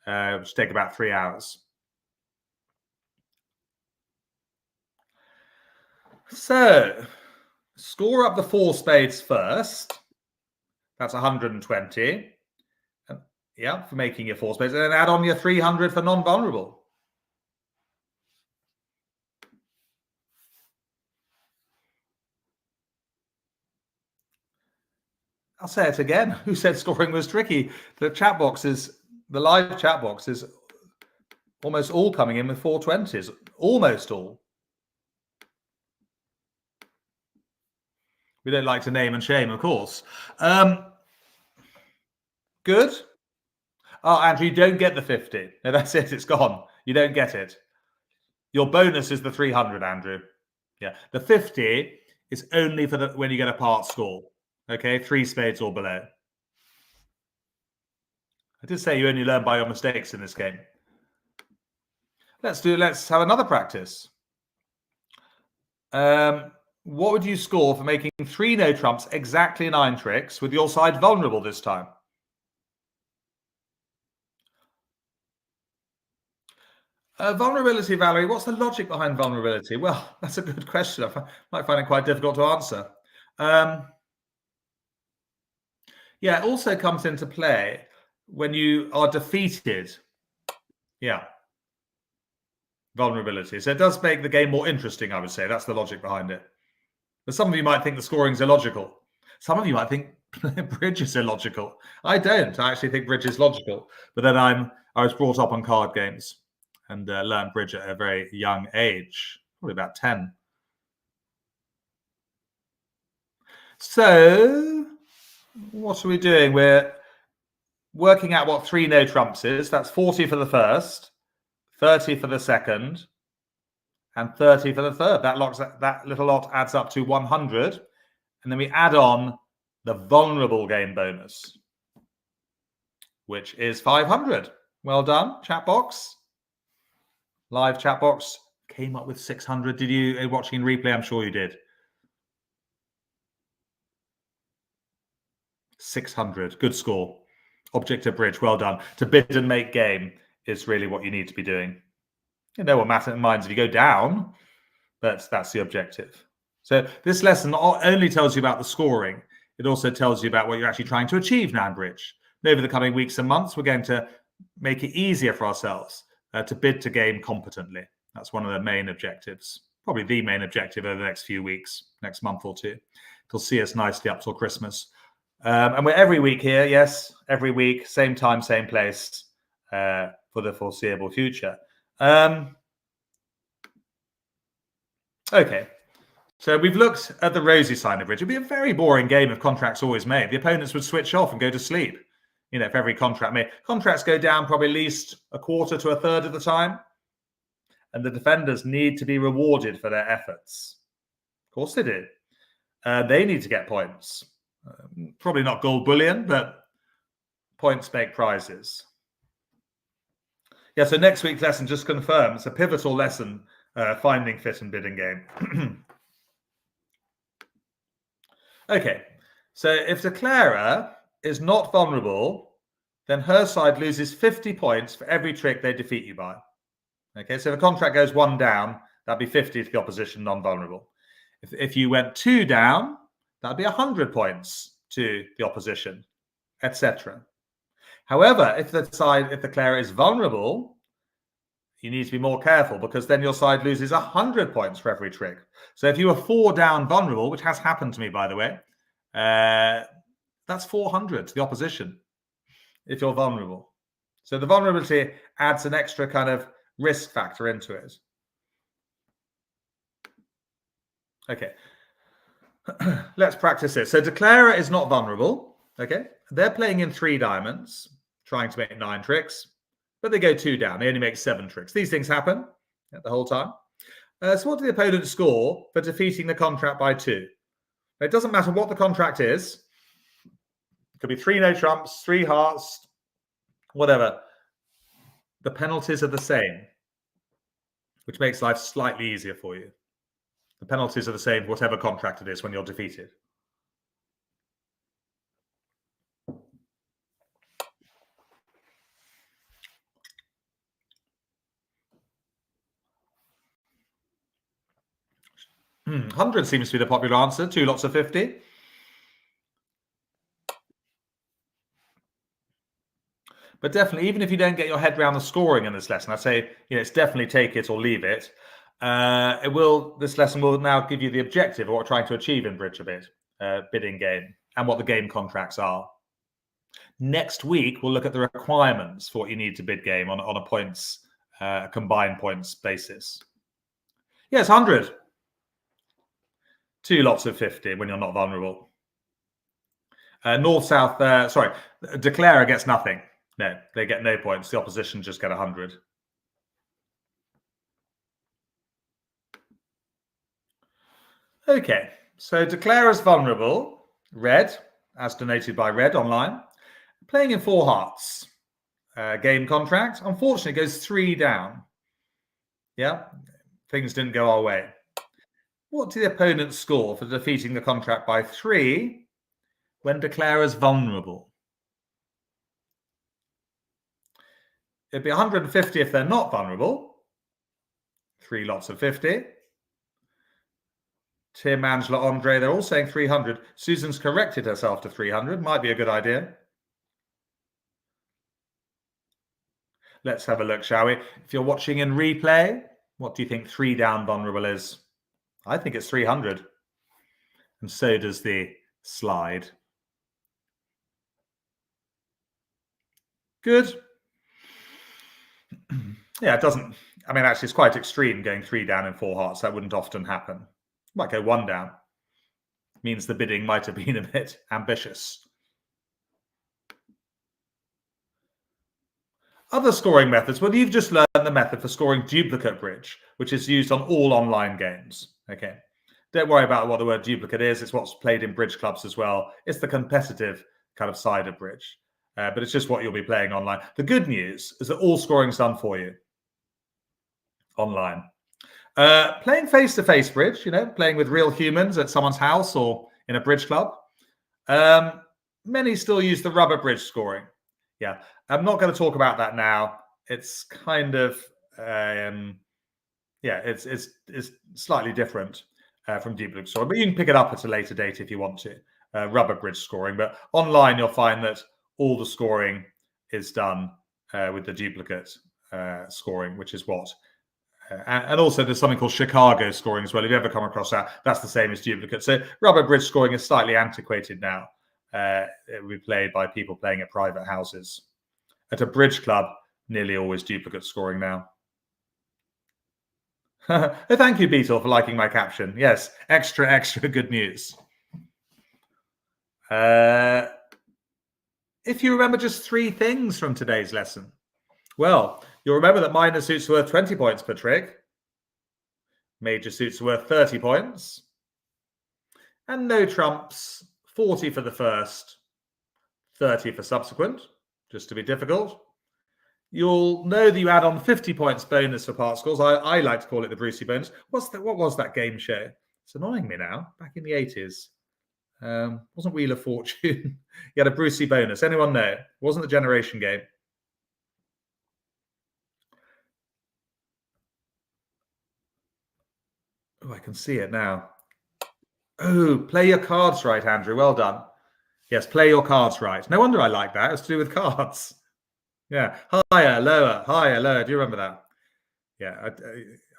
which take about 3 hours. So score up the 4 spades first. That's 120. Yeah, for making your 4 spades. And then add on your 300 for non-vulnerable. I'll say it again. Who said scoring was tricky? The live chat box is almost all coming in with 420s. Almost all. We don't like to name and shame, of course. Good. Oh, Andrew, you don't get the 50. No, that's it. It's gone. You don't get it. Your bonus is the 300, Andrew. Yeah. The 50 is only for when you get a part score. Okay, 3 spades or below. I did say you only learn by your mistakes in this game. Let's have another practice. What would you score for making 3 no trumps, exactly 9 tricks, with your side vulnerable this time? Vulnerability, Valerie. What's the logic behind vulnerability? Well, that's a good question. I might find it quite difficult to answer. Yeah, it also comes into play when you are defeated. Yeah. Vulnerability. So it does make the game more interesting, I would say. That's the logic behind it. But some of you might think the scoring is illogical. Some of you might think bridge is illogical. I don't. I actually think bridge is logical. But then I was brought up on card games and learned bridge at a very young age, probably about 10. So what are we doing? We're working out what 3 no trumps is. That's 40 for the first, 30 for the second, and 30 for the third. That little lot adds up to 100. And then we add on the vulnerable game bonus, which is 500. Well done, chat box. Live chat box came up with 600. Did you, watching in replay? I'm sure you did. 600. Good score. Objective bridge. Well done. To bid and make game is really what you need to be doing. You know what matters in minds if you go down, but that's the objective. So this lesson not only tells you about the scoring, it also tells you about what you're actually trying to achieve now in bridge. And over the coming weeks and months, we're going to make it easier for ourselves to bid to game competently. That's one of the main objectives, probably the main objective over the next few weeks, next month or two. It'll see us nicely up till Christmas. And we're every week here, yes, every week, same time, same place for the foreseeable future. Okay, so we've looked at the rosy side of bridge. It'd be a very boring game if contracts always made. The opponents would switch off and go to sleep. You know, if every contract made. Contracts go down probably at least a quarter to a third of the time. And the defenders need to be rewarded for their efforts. Of course they do. They need to get points. Probably not gold bullion, but points make prizes. Yeah, so next week's lesson just confirms a pivotal lesson, finding fit and bidding game. Okay, so if declarer is not vulnerable, then her side loses 50 points for every trick they defeat you by. Okay, so if a contract goes 1 down, that'd be 50 to the opposition non-vulnerable. If you went 2 down, that'd be 100 points to the opposition, etc. However, if the declarer is vulnerable, you need to be more careful because then your side loses 100 points for every trick. So if you were 4 down vulnerable, which has happened to me, by the way, that's 400 to the opposition if you're vulnerable. So the vulnerability adds an extra kind of risk factor into it. Okay, let's practice this. So declarer is not vulnerable. Okay, they're playing in 3 diamonds, trying to make 9 tricks, but they go 2 down. They only make 7 tricks. These things happen the whole time. So what do the opponent score for defeating the contract by 2? It doesn't matter what the contract is. It could be 3 no trumps, 3 hearts, whatever. The penalties are the same, which makes life slightly easier for you. The penalties are the same, whatever contract it is when you're defeated. Hmm, 100 seems to be the popular answer. 2 lots of 50. But definitely, even if you don't get your head around the scoring in this lesson, I'd say it's definitely take it or leave it. This lesson will now give you the objective of what we're trying to achieve in bridge a bit, bidding game, and what the game contracts are. Next week, we'll look at the requirements for what you need to bid game on a points, combined points basis. Yes, 100. 2 lots of 50 when you're not vulnerable. North-South, Declarer gets nothing. No, they get no points. The opposition just get 100. Okay, so Declare as vulnerable, red, as denoted by red online, playing in 4 hearts. Game contract, unfortunately, goes 3 down. Yeah, things didn't go our way. What do the opponents score for defeating the contract by 3 when Declare as vulnerable? It'd be 150 if they're not vulnerable. 3 lots of 50. Tim, Angela, Andre, they're all saying 300. Susan's corrected herself to 300. Might be a good idea. Let's have a look, shall we? If you're watching in replay, what do you think 3 down vulnerable is? I think it's 300. And so does the slide. Good. Yeah, it doesn't. I mean, actually, it's quite extreme going 3 down in 4 hearts. That wouldn't often happen. Might go 1 down. Means the bidding might have been a bit ambitious. Other scoring methods. Well, you've just learned the method for scoring duplicate bridge, which is used on all online games. Okay. Don't worry about what the word duplicate is. It's what's played in bridge clubs as well. It's the competitive kind of side of bridge. But it's just what you'll be playing online. The good news is that all scoring's done for you online. Playing face-to-face bridge, playing with real humans at someone's house or in a bridge club. Many still use the rubber bridge scoring. Yeah, I'm not going to talk about that now. It's kind of, it's slightly different from duplicate scoring, but you can pick it up at a later date if you want to. Rubber bridge scoring, but online you'll find that all the scoring is done with the duplicate scoring, which is what. And also there's something called Chicago scoring as well. If you ever come across that, that's the same as duplicate. So rubber bridge scoring is slightly antiquated now. It will be played by people playing at private houses. At a bridge club, nearly always duplicate scoring now. Thank you, Beetle, for liking my caption. Yes, extra good news. If you remember just 3 things from today's lesson, well, you'll remember that minor suits are worth 20 points per trick. Major suits are worth 30 points. And no trumps, 40 for the first, 30 for subsequent, just to be difficult. You'll know that you add on 50 points bonus for part scores. I like to call it the Brucey bonus. What was that game show? It's annoying me now. Back in the 80s. Wasn't Wheel of Fortune? You had a Brucey bonus. Anyone know? It wasn't the Generation game. Oh, I can see it now. Oh, play your cards right, Andrew. Well done. Yes, play your cards right. No wonder I like that. It's to do with cards. Yeah, higher, lower, higher, lower. Do you remember that? Yeah,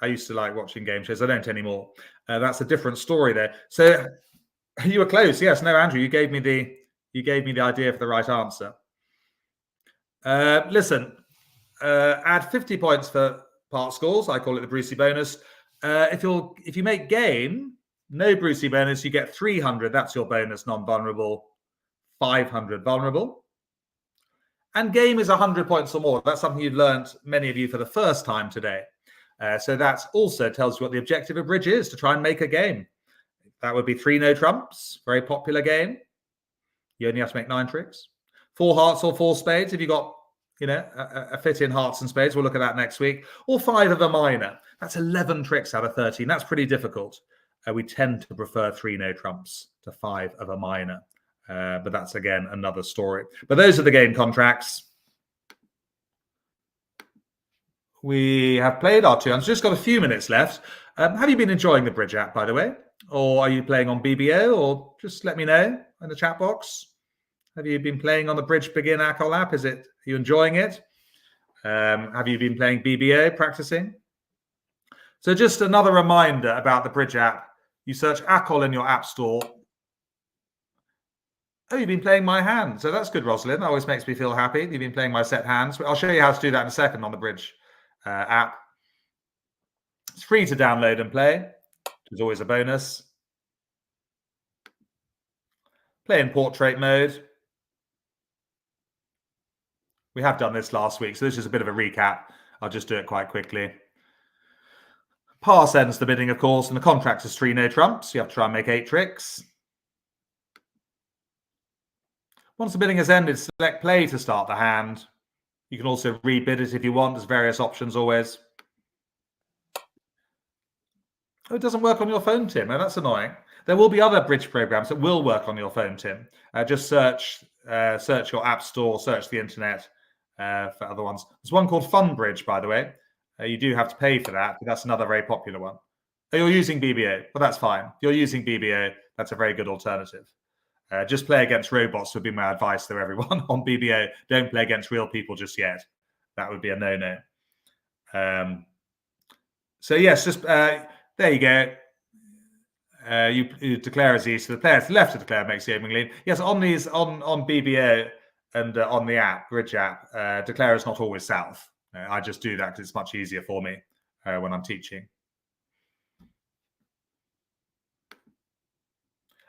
I used to like watching game shows. I don't anymore. That's a different story there. So you were close. Yes, no, Andrew, you gave me the idea for the right answer. Listen, add 50 points for part scores. I call it the Brucey bonus. If you make game, no Brucey bonus, you get 300. That's your bonus, non-vulnerable. 500 vulnerable. And game is 100 points or more. That's something you've learned, many of you, for the first time today. So that also tells you what the objective of bridge is, to try and make a game. That would be 3 no trumps, very popular game. You only have to make 9 tricks. 4 hearts or 4 spades if you got, a fit in hearts and spades. We'll look at that next week. Or 5 of a minor. That's 11 tricks out of 13. That's pretty difficult. We tend to prefer 3 no trumps to 5 of a minor. But that's, again, another story. But those are the game contracts. We have played our turns. Just got a few minutes left. Have you been enjoying the Bridge app, by the way? Or are you playing on BBO? Or just let me know in the chat box. Have you been playing on the Bridge Begin ACOL app? Are you enjoying it? Have you been playing BBO, practicing? So just another reminder about the Bridge app. You search ACOL in your app store. Oh, you've been playing my hand. So that's good, Rosalind. That always makes me feel happy. You've been playing my set hands. I'll show you how to do that in a second on the Bridge app. It's free to download and play, which is always a bonus. Play in portrait mode. We have done this last week, so this is a bit of a recap. I'll just do it quite quickly. Pass ends the bidding, of course, and the contract is 3 no trumps. You have to try and make 8 tricks. Once the bidding has ended, select play to start the hand. You can also rebid it if you want. There's various options always. Oh, it doesn't work on your phone, Tim. Oh, that's annoying. There will be other Bridge programs that will work on your phone, Tim. Just search your app store, search the internet for other ones. There's one called Fun Bridge, by the way. You do have to pay for that, but that's another very popular one. Oh, you're using BBO, but that's fine. If you're using BBO, that's a very good alternative. Just play against robots would be my advice to everyone on BBO. Don't play against real people just yet. That would be a no-no. So yes, just there you go. You declare as easy. So the player to the left of declare makes the aiming lead. Yes, on BBO and on the app, Bridge app, declare is not always south. I just do that because it's much easier for me when I'm teaching.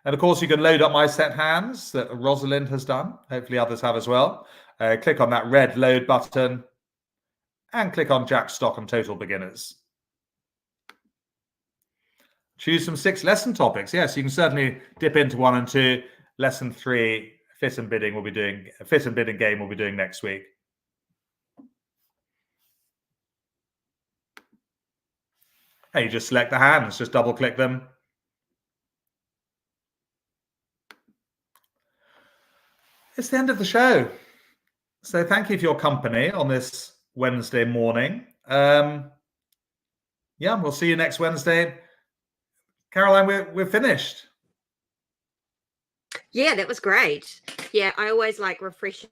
And of course, you can load up my set hands that Rosalind has done. Hopefully others have as well. Click on that red load button and click on Jack, Stock and Total Beginners. Choose some 6 lesson topics. Yes, you can certainly dip into 1 and 2. Lesson 3, fit and bidding game we'll be doing next week. And you just select the hands, just double click them. It's the end of the show. So thank you for your company on this Wednesday morning. Yeah, we'll see you next Wednesday. Caroline, we're finished. Yeah, that was great. Yeah, I always like refreshing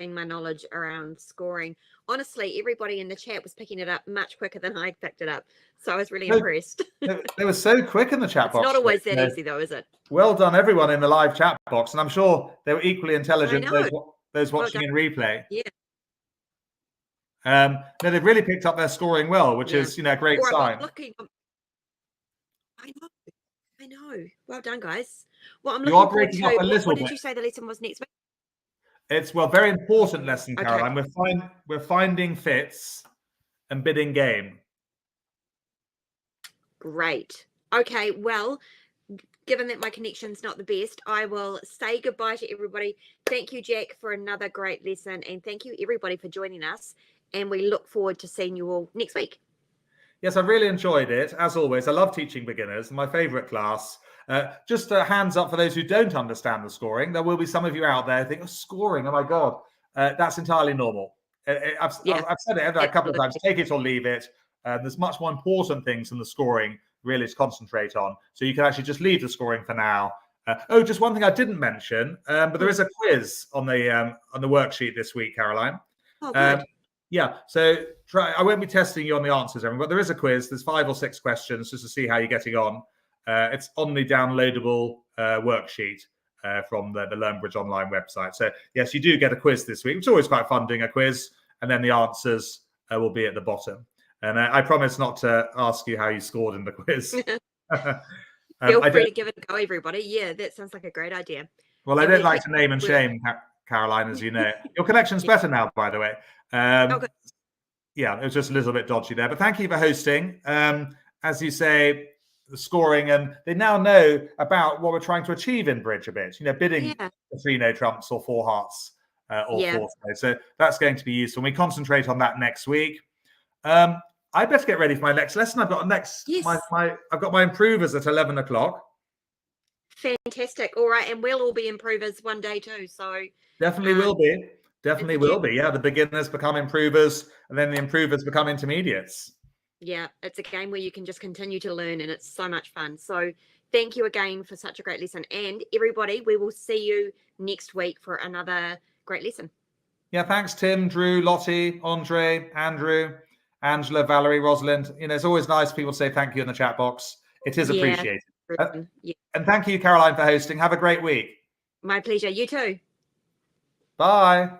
my knowledge around scoring. Honestly, everybody in the chat was picking it up much quicker than I picked it up. So I was really impressed. They were so quick in the chat box. It's not always that easy though, is it? Well done, everyone in the live chat box. And I'm sure they were equally intelligent, those watching in replay. Yeah. No, they've really picked up their scoring well, which is, a great sign. I know. Well done, guys. Well, I'm looking forward to. You are breaking up a little bit. What did you say the lesson was next week? It's very important lesson, Caroline. Okay. We're finding fits and bidding game. Great. Okay. Well, given that my connection's not the best, I will say goodbye to everybody. Thank you, Jack, for another great lesson, and thank you everybody for joining us. And we look forward to seeing you all next week. Yes, I really enjoyed it. As always, I love teaching beginners. My favorite class. Just hands up for those who don't understand the scoring. There will be some of you out there who think, scoring, oh my God. That's entirely normal. I've said it a couple of times. Take it or leave it. There's much more important things than the scoring really to concentrate on. So you can actually just leave the scoring for now. Just one thing I didn't mention, but there is a quiz on the worksheet this week, Caroline. Oh, good. Yeah, so I won't be testing you on the answers, everyone, but there is a quiz. There's 5 or 6 questions just to see how you're getting on. It's on the downloadable worksheet from the LearnBridge online website. So, yes, you do get a quiz this week. It's always quite fun doing a quiz, and then the answers will be at the bottom. And I promise not to ask you how you scored in the quiz. Feel free to give it a go, everybody. Yeah, that sounds like a great idea. Well, I don't like to name and shame, Caroline, as you know. Your connection's better now, by the way. Okay. Yeah, it was just a little bit dodgy there. But thank you for hosting. As you say, the scoring, and they now know about what we're trying to achieve in bridge a bit. Bidding for 3 no trumps or 4 hearts or 4 no. So that's going to be useful. We concentrate on that next week. I better get ready for my next lesson. I've got I've got my improvers at 11 o'clock. Fantastic. All right, and we'll all be improvers one day too. So definitely will be. Definitely will be. Yeah, the beginners become improvers, and then the improvers become intermediates. Yeah, it's a game where you can just continue to learn, and it's so much fun. So thank you again for such a great lesson. And everybody, we will see you next week for another great lesson. Yeah, thanks, Tim, Drew, Lottie, Andre, Andrew, Angela, Valerie, Rosalind. It's always nice people say thank you in the chat box. It is appreciated. And thank you, Caroline, for hosting. Have a great week. My pleasure. You too. Bye.